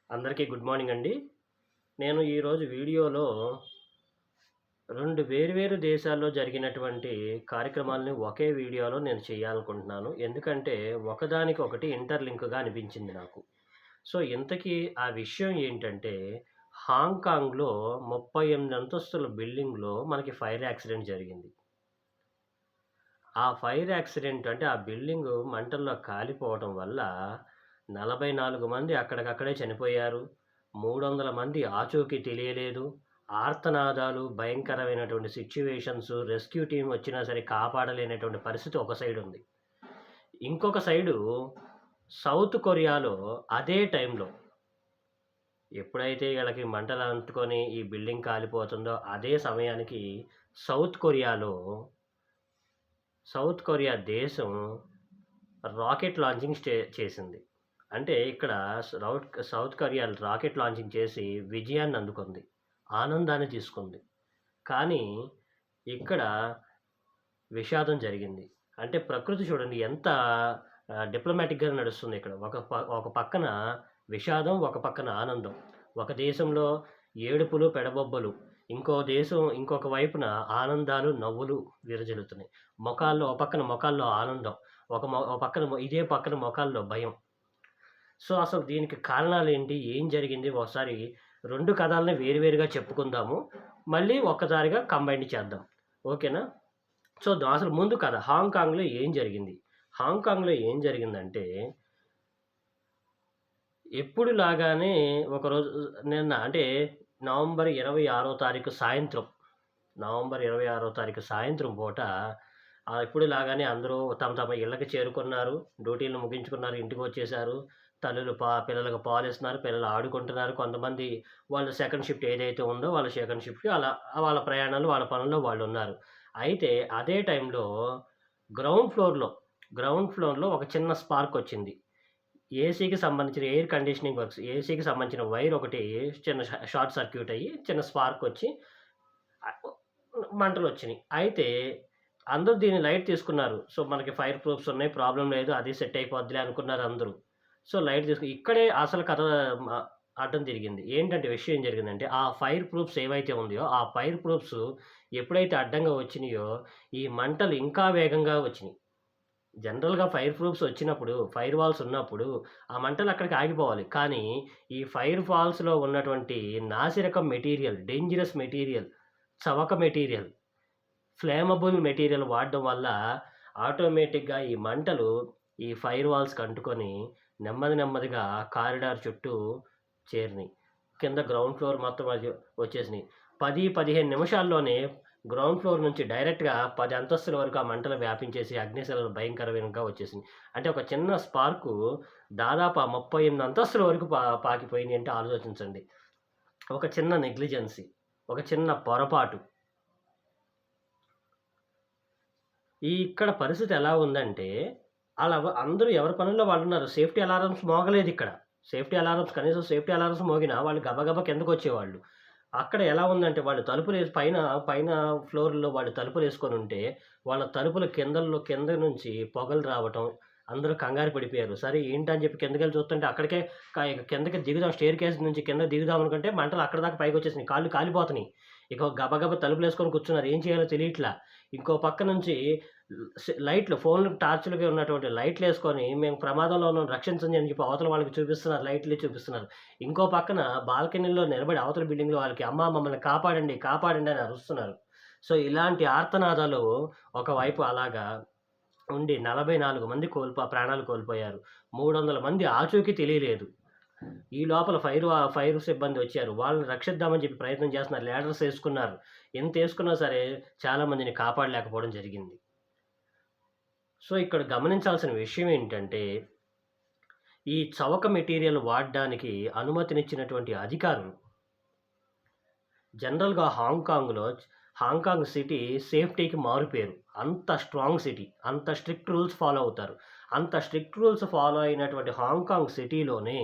అందరికీ good morning అండి. నేను ఈరోజు వీడియోలో 2 వేర్వేరు దేశాల్లో జరిగినటువంటి కార్యక్రమాలని ఒకే వీడియోలో నేను చేయాలనుకుంటున్నాను. ఎందుకంటే ఒకదానికొకటి ఇంటర్‌లింక్‌గా అనిపించింది నాకు. సో, ఇంతకీ ఆ విషయం ఏంటంటే హాంకాంగ్‌లో 38 అంతస్తుల బిల్డింగ్‌లో మనకి ఫైర్ యాక్సిడెంట్ జరిగింది. ఆ ఫైర్ యాక్సిడెంట్ అంటే ఆ బిల్డింగు మంటల్లో కాలిపోవటం వల్ల 44 మంది అక్కడికక్కడే చనిపోయారు. 300 మంది ఆచూకీ తెలియలేదు. ఆర్తనాదాలు, భయంకరమైనటువంటి సిట్యుయేషన్స్, రెస్క్యూ టీమ్ వచ్చినా సరే కాపాడలేనటువంటి పరిస్థితి ఒక సైడుంది. ఇంకొక సైడు సౌత్ కొరియాలో అదే టైంలో ఎప్పుడైతే ఈళ్ళకి మంటలు అంటుకొని ఈ బిల్డింగ్ కాలిపోతుందో అదే సమయానికి సౌత్ కొరియాలో సౌత్ కొరియా దేశం రాకెట్ లాంచింగ్ చేసింది. అంటే ఇక్కడ సౌత్ కొరియా రాకెట్ లాంచింగ్ చేసి విజయాన్ని అందుకుంది. ఆనందాన్ని తీసుకుంది. కానీ ఇక్కడ విషాదం జరిగింది. అంటే ప్రకృతి చూడండి ఎంత డిప్లొమాటిక్‌గా నడుస్తుంది ఇక్కడ. ఒక పక్కన విషాదం, ఒక పక్కన ఆనందం. ఒక దేశంలో ఏడుపులు, పెడబొబ్బలు. ఇంకొక వైపున ఆనందాలు, నవ్వులు విరజిల్లుతున్నాయి. ఓ పక్కన మొఖాల్లో ఆనందం. ఓ పక్కన మొఖాల్లో భయం. సో, అసలు దీనికి కారణాలేంటి? ఏం జరిగింది? ఒకసారి 2 కథల్ని వేరువేరుగా చెప్పుకుందాము. మళ్ళీ ఒక్కసారిగా కంబైన్ చేద్దాం. ఓకేనా? సో, అసలు ముందు కథ హాంకాంగ్‌లో ఏం జరిగింది? హాంకాంగ్‌లో ఏం జరిగిందంటే, ఎప్పుడు లాగానే ఒకరోజు నిన్న అంటే నవంబర్ 26 తారీఖు సాయంత్రం, నవంబర్ 26 తారీఖు సాయంత్రం పూట ఎప్పుడు లాగానే అందరూ తమ తమ ఇళ్ళకి చేరుకున్నారు. డ్యూటీలను ముగించుకున్నారు. ఇంటికొచ్చేశారు. తల్లులు పిల్లలకు పాలిస్తున్నారు. పిల్లలు ఆడుకుంటున్నారు. కొంతమంది వాళ్ళ సెకండ్ షిఫ్ట్ ఏదైతే ఉందో వాళ్ళ సెకండ్ షిఫ్ట్‌కి అలా వాళ్ళ ప్రయాణాలు, వాళ్ళ పనుల్లో వాళ్ళున్నారు. అయితే అదే టైంలో గ్రౌండ్ ఫ్లోర్‌లో ఒక చిన్న స్పార్కొచ్చింది. ఏసీకి సంబంధించిన ఎయిర్ కండిషనింగ్ వర్క్స్, ఏసీకి సంబంధించిన వైర్ ఒకటి చిన్న షార్ట్ సర్క్యూట్ అయ్యి చిన్న స్పార్కొచ్చి ఆహ్, మంటలొచ్చినియి. అయితే అందరూ దీన్ని లైట్ తీసుకున్నారు. సో, మనకి ఫైర్ ప్రూఫ్స్ ఉన్నాయి. ప్రాబ్లమ్ లేదు. అది సెట్ అయిపోద్దిలే అనుకున్నారు అందరూ. సో, లైట్ ఇక్కడే అసలు కథ మ అడ్డం తిరిగింది. ఏంటంటే విషయం ఏం జరిగిందంటే, ఆ ఫైర్ ప్రూఫ్స్ ఏవైతే ఉన్నాయో, ఆ ఫైర్ ప్రూఫ్స్ ఎప్పుడైతే అడ్డంగా వచ్చినియో, ఈ మంటలు ఇంకా వేగంగా వచ్చినియి. జనరల్‌గా ఫైర్ ప్రూఫ్స్ వచ్చినప్పుడు, ఫైర్ వాల్స్ ఉన్నప్పుడు, ఆ మంటలు అక్కడికి ఆగిపోవాలి. కానీ, ఈ ఫైర్ వాల్స్‌లో ఉన్నటువంటి నాసిరకం మెటీరియల్, డేంజరస్ మెటీరియల్, చవక మెటీరియల్, ఫ్లేమబుల్ మెటీరియల్ వాడడం వల్ల ఆటోమేటిక్‌గా ఈ మంటలు ఈ ఫైర్ వాల్స్‌కి అంటుకొని నెమ్మదిగా కారిడార్ చుట్టూ చేరినియి. కింద గ్రౌండ్ ఫ్లోర్ మొత్తం అది వచ్చేసినియి. 10, 15 నిమిషాల్లోనే గ్రౌండ్ ఫ్లోర్ నుంచి డైరెక్ట్‌గా 10 అంతస్తుల వరకు ఆ మంటలు వ్యాపించేసి అగ్నిశిలలు భయంకరంగా వచ్చేసినియి. అంటే ఒక చిన్న స్పార్కు దాదాపు ఆ 38 అంతస్తుల వరకు పాకిపోయినియి అంటే ఆలోచించండి. ఒక చిన్న నెగ్లిజెన్సీ, ఒక చిన్న పొరపాటు. ఇక్కడ పరిస్థితి ఎలా ఉందంటే, అందరూ ఎవరి పనుల్లో వాళ్ళున్నారు. సేఫ్టీ అలారమ్స్ మోగలేదిక్కడ. సేఫ్టీ అలారమ్స్ మోగినా వాళ్ళు గబగబా కిందకొచ్చేవాళ్ళు. అక్కడ ఎలా ఉందంటే వాళ్ళు పైన పైన ఫ్లోర్‌లో వాళ్ళు తలుపులేసుకొనుంటే, వాళ్ళ తలుపుల కింద నుంచి పొగలు రావటం, అందరూ కంగారు పడిపోయారు. సరే ఏంటని చెప్పి కిందకెళ్ళి చూస్తుంటే అక్కడికే ఇక కిందకి దిగుదాం స్టెయిర్‌కేస్ నుంచి కిందకి దిగుదాం అనుకుంటే మంటలు అక్కడి దాకా పైకొచ్చేసినియి. కాళ్ళు కాలిపోతున్నాయి. ఇక గబగబా తలుపులేసుకొని కూర్చున్నారు. ఏం చేయాలో తెలియట్లా. ఇంకో పక్క నుంచి లైట్లు ఫోన్‌లు టార్చులుగా ఉన్నటువంటి లైట్లేసుకొని మేము ప్రమాదంలో ఉన్నాం రక్షించండి అని చెప్పి అవతల వాళ్ళకి చూపిస్తున్నారు. లైట్‌లే చూపిస్తున్నారు. ఇంకో పక్కన బాల్కనీలో నిలబడి అవతల బిల్డింగ్‌లో వాళ్ళకి "అమ్మా మమ్మల్ని కాపాడండి, కాపాడండి" అని అరుస్తున్నారు. సో, ఇలాంటి ఆర్తనాదాలు ఒకవైపు అలాగా ఉండి 44 మంది ప్రాణాలు కోల్పోయారు. 300 మంది ఆచూకీ తెలియలేదు. ఈ లోపల ఫైర్ సిబ్బంది వచ్చారు. వాళ్ళని రక్షిద్దామని చెప్పి ప్రయత్నం చేస్తున్నారు. లాడర్స్ ఏసుకున్నారు. ఎంతేసుకున్నా సరే చాలా మందిని కాపాడలేకపోవడం జరిగింది. సో, ఇక్కడ గమనించాల్సిన విషయం ఏంటంటే, ఈ చవక మెటీరియల్ వాడడానికి అనుమతినిచ్చినటువంటి అధికారులు జనరల్‌గా హాంకాంగ్ సిటీ సేఫ్టీకి మారుపేరు. అంత స్ట్రాంగ్ సిటీ. అంత స్ట్రిక్ట్ రూల్స్ ఫాలో అవుతారు. అంత స్ట్రిక్ట్ రూల్స్ ఫాలో అయినటువంటి హాంకాంగ్ సిటీలోనే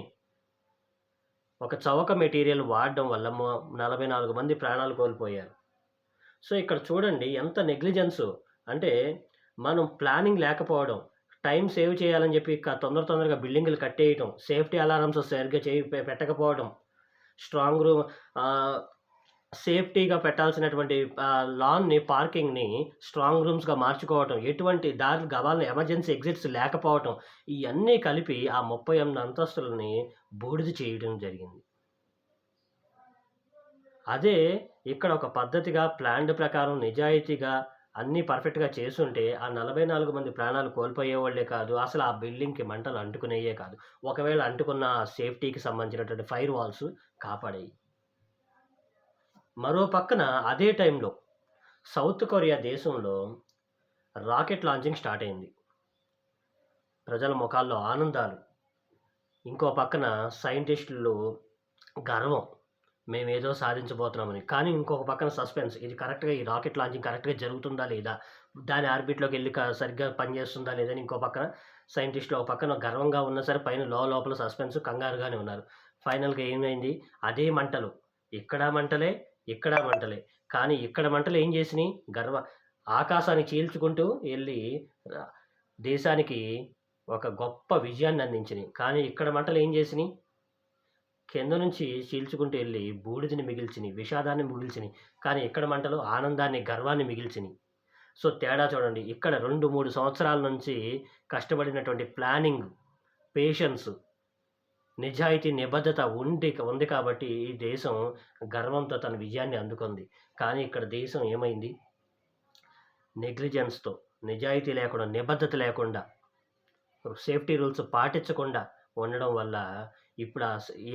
ఒక చవక మెటీరియల్ వాడడం వల్ల 44 మంది ప్రాణాలు కోల్పోయారు. సో, ఇక్కడ చూడండి ఎంత నెగ్లిజెన్సు. అంటే మనం ప్లానింగ్ లేకపోవడం, టైం సేవ్ చేయాలని చెప్పి తొందరగా బిల్డింగులు కట్టేయటం, సేఫ్టీ అలారమ్స్ సరిగ్గా పెట్టకపోవడం, స్ట్రాంగ్ రూమ్ ఆహ్, సేఫ్టీగా పెట్టాల్సినటువంటి లాన్‌ని, పార్కింగ్‌ని స్ట్రాంగ్ రూమ్స్‌గా మార్చుకోవటం, ఎటువంటి దారులు గబాల్న ఎమర్జెన్సీ ఎగ్జిట్స్ లేకపోవటం, ఇయన్నీ కలిపి ఆ 38 అంతస్తులని బూడిద చేయడం జరిగింది. అదే ఇక్కడ ఒక పద్ధతిగా ప్లాన్డ్ ప్రకారం నిజాయితీగా అన్నీ పర్ఫెక్ట్‌గా చేసుంటే ఆ 44 మంది ప్రాణాలు కోల్పోయేవాళ్ళే కాదు. అసలు ఆ బిల్డింగ్‌కి మంటలు అంటుకునేయే కాదు. ఒకవేళ అంటుకున్న సేఫ్టీకి సంబంధించినటువంటి ఫైర్ వాల్స్ కాపాడాయి. మరో పక్కన అదే టైంలో సౌత్ కొరియా దేశంలో రాకెట్ లాంచింగ్ స్టార్ట్ అయింది. ప్రజల మొఖాల్లో ఆనందాలు. ఇంకో పక్కన సైంటిస్టులు గర్వం. మేమేదో సాధించబోతున్నామని. కానీ ఇంకొక పక్కన సస్పెన్స్. ఇది కరెక్ట్‌గా ఈ రాకెట్ లాంచింగ్ కరెక్ట్‌గా జరుగుతుందా లేదా? దాని ఆర్బిట్‌లోకెళ్ళి సరిగ్గా పనిచేస్తుందా లేదా? అని ఇంకో పక్కన సైంటిస్ట్‌లు ఒక పక్కన గర్వంగా ఉన్నా సరే పైన లోపల సస్పెన్స్ కంగారుగానే ఉన్నారు. ఫైనల్‌గా ఏమైంది? అదే మంటలు. ఇక్కడ మంటలే, ఇక్కడ మంటలే. కానీ ఇక్కడ మంటలు ఏం చేసినియి? ఆకాశాన్ని చీల్చుకుంటూ ఎళ్లి ర దేశానికి ఒక గొప్ప విజయాన్ని అందించినియి. కానీ ఇక్కడ మంటలు ఏం చేసినియి? కింద నుంచి చీల్చుకుంటూ ఎళ్లి బూడిదని మిగిల్చినియి, విషాదాన్ని మిగిల్చినియి. కానీ ఇక్కడ మంటలు ఆనందాన్ని, గర్వాన్ని మిగిల్చినియి. సో, తేడా చూడండి. ఇక్కడ 2, 3 సంవత్సరాల నుంచి కష్టపడినటువంటి ప్లానింగ్, పేషెన్స్, నిజాయితీ, నిబద్ధత ఉంది కాబట్టి ఈ దేశం గర్వంతో తన విజయాన్ని అందుకుంది. కానీ ఇక్కడ దేశం ఏమైంది? నెగ్లిజెన్స్‌తో, నిజాయితీ లేకుండా, నిబద్ధత లేకుండా, సేఫ్టీ రూల్స్ పాటించకుండా ఉండడం వల్ల ఇప్పుడు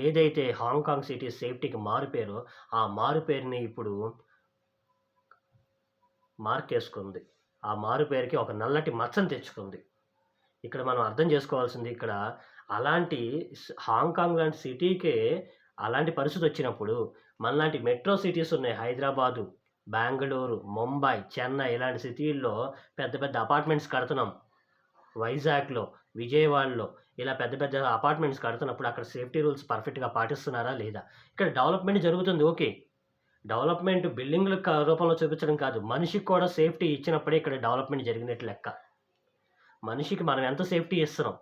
ఏదైతే హాంకాంగ్ సిటీ సేఫ్టీకి మారుపేరో, ఆ మారుపేరుని ఇప్పుడు మార్కేసుకుంది. ఆ మారుపేరుకి ఒక నల్లటి మచ్చను తెచ్చుకుంది. ఇక్కడ మనం అర్థం చేసుకోవాల్సింది ఇక్కడ అలాంటి హాంకాంగ్ లాంటి సిటీకే అలాంటి పరిస్థితొచ్చినప్పుడు, మనలాంటి మెట్రో సిటీస్ ఉన్నాయి. హైదరాబాదు, బెంగుళూరు, ముంబై, చెన్నై ఇలాంటి సిటీల్లో పెద్ద పెద్ద అపార్ట్మెంట్స్ కడుతున్నాం. వైజాగ్‌లో, విజయవాడలో ఇలా పెద్ద పెద్ద అపార్ట్మెంట్స్ కడుతున్నప్పుడు అక్కడ సేఫ్టీ రూల్స్ పర్ఫెక్ట్‌గా పాటిస్తున్నారా లేదా? ఇక్కడ డెవలప్‌మెంట్ జరుగుతుంది ఓకే. డెవలప్‌మెంట్ బిల్డింగుల రూపంలో చూపించడం కాదు. మనిషికి కూడా సేఫ్టీ ఇచ్చినప్పుడే ఇక్కడ డెవలప్‌మెంట్ జరిగినట్టు లెక్క. మనిషికి మనం ఎంత సేఫ్టీ ఇస్తున్నాం?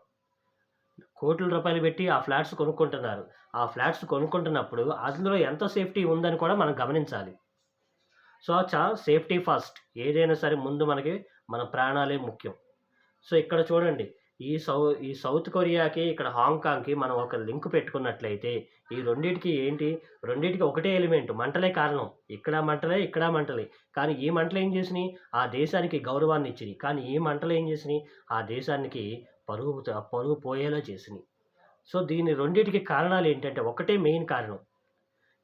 కోట్ల రూపాయలు పెట్టి ఆ ఫ్లాట్స్ కొనుక్కుంటున్నారు. ఆ ఫ్లాట్స్ కొనుక్కుంటున్నప్పుడు అందులో ఎంత సేఫ్టీ ఉందని కూడా మనం గమనించాలి. So, safety first. ఏదైనా సరే ముందు మనకి మన ప్రాణాలే ముఖ్యం. సో, ఇక్కడ చూడండి. ఈ సౌత్ కొరియాకి, ఇక్కడ హాంకాంగ్‌కి మనం ఒక లింక్ పెట్టుకున్నట్లయితే, ఈ రెండిటికి ఒకటే ఎలిమెంట్ మంటలే కారణం. ఇక్కడ మంటలే, ఇక్కడ మంటలే. కానీ ఈ మంటలు ఏం చేసినియి? ఆ దేశానికి గౌరవాన్ని ఇచ్చినియి. కానీ ఈ మంటలు ఏం చేసినియి? ఆ దేశానికి పరువు పోయేలా చేసినియి. సో, దీని రెండిటికి కారణాలేంటంటే, ఒకటే మెయిన్ కారణం.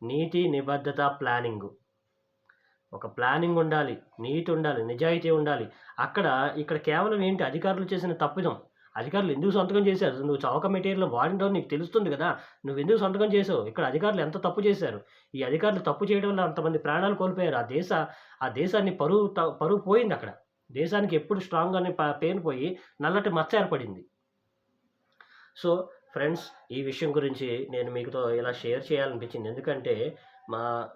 నీతి, నిబద్ధత, ప్లానింగు. ఒక ప్లానింగ్ ఉండాలి, నీతి ఉండాలి, నిజాయితీ ఉండాలి. ఇక్కడ కేవలం ఏంటి అధికారులు చేసిన తప్పిదం. అధికారులు ఎందుకు సంతకం చేశారు? నువ్వు చవక మెటీరియల్ వాడిన నీకు తెలుస్తుంది గదా! నువ్వెందుకు సంతకం చేసావు? ఇక్కడ అధికారులు ఎంత తప్పు చేశారు? ఈ అధికారులు తప్పు చేయడం వల్ల అంతమంది ప్రాణాలు కోల్పోయారు. ఆ దేశాన్ని పరువు పోయిందక్కడ. దేశానికి ఎప్పుడు స్ట్రాంగ్ అనే పేరు పోయి నల్లటి మచ్చ ఏర్పడింది. సో, ఫ్రెండ్స్ ఈ విషయం గురించి నేను మీతో ఇలా షేర్ చేయాలనిపించింది. ఎందుకంటే మా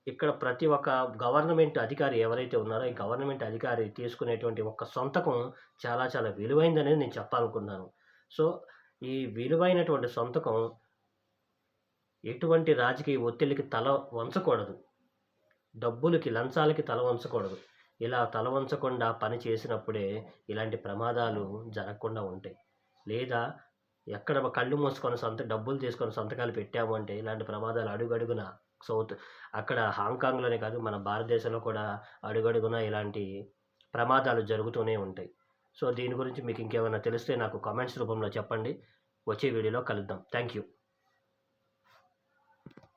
ఇక్కడ ప్రతి ఒక్క గవర్నమెంట్ అధికారి ఎవరైతే ఉన్నారో, ఈ గవర్నమెంట్ అధికారి తీసుకునేటువంటి ఒక్క సంతకం చాలా చాలా విలువైందనేది నేను చెప్పాలనుకున్నాను. సో, ఈ విలువైనటువంటి సంతకం ఎటువంటి రాజకీయ ఒత్తిడికి తల వంచకూడదు. డబ్బులకి, లంచాలకి తల వంచకూడదు. ఇలా తల వంచకుండా పని చేసినప్పుడే ఇలాంటి ప్రమాదాలు జరగకుండా ఉంటాయి. లేదా ఎక్కడ కళ్ళు మూసుకొని డబ్బులు తీసుకొని సంతకాలు పెట్టాము అంటే ఇలాంటి ప్రమాదాలు అడుగడుగునా అక్కడ హాంకాంగ్‌లోనే కాదు మన భారతదేశంలో కూడా అడుగడుగునా ఇలాంటి ప్రమాదాలు జరుగుతూనే ఉంటాయి. సో, దీని గురించి మీకు ఇంకేమైనా తెలిస్తే నాకు కామెంట్స్ రూపంలో చెప్పండి. వచ్చే వీడియోలో కలుద్దాం. Thank you.